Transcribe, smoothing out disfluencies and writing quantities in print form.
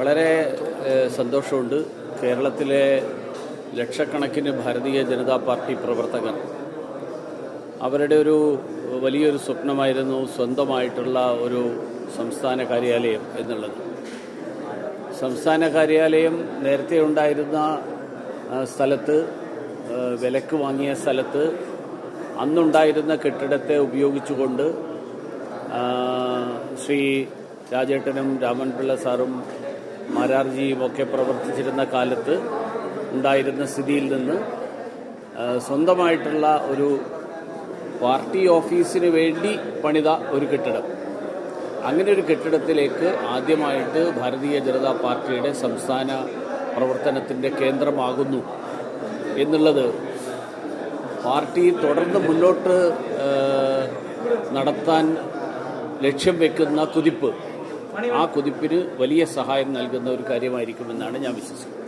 വളരെ സന്തോഷമുണ്ട്. കേരളത്തിലെ ലക്ഷക്കണക്കിന് ഭാരതീയ ജനതാ പാർട്ടി പ്രവർത്തകർ അവരുടെ ഒരു വലിയൊരു സ്വപ്നമായിരുന്നു സ്വന്തമായിട്ടുള്ള ഒരു സംസ്ഥാന കാര്യാലയം എന്നുള്ളത്. സംസ്ഥാന കാര്യാലയം നേരത്തെ ഉണ്ടായിരുന്ന സ്ഥലത്ത്, വിലക്ക് വാങ്ങിയ സ്ഥലത്ത് അന്നുണ്ടായിരുന്ന കെട്ടിടത്തെ ഉപയോഗിച്ചുകൊണ്ട് ശ്രീ രാജേട്ടനും രാമൻപിള്ള സാറും മാരാർജിയും ഒക്കെ പ്രവർത്തിച്ചിരുന്ന കാലത്ത് ഉണ്ടായിരുന്ന സ്ഥിതിയിൽ നിന്ന് സ്വന്തമായിട്ടുള്ള ഒരു പാർട്ടി ഓഫീസിന് വേണ്ടി പണിത ഒരു കെട്ടിടം, അങ്ങനെ ഒരു കെട്ടിടത്തിലേക്ക് ആദ്യമായിട്ട് ഭാരതീയ ജനതാ പാർട്ടിയുടെ സംസ്ഥാന പ്രവർത്തനത്തിൻ്റെ കേന്ദ്രമാകുന്നു എന്നുള്ളത് പാർട്ടി തുടർന്ന് മുന്നോട്ട് നടത്താൻ ലക്ഷ്യം വെക്കുന്ന കുതിപ്പ്, ആ കുതിപ്പിന് വലിയ സഹായം നൽകുന്ന ഒരു കാര്യമായിരിക്കുമെന്നാണ് ഞാൻ വിശ്വസിക്കുന്നത്.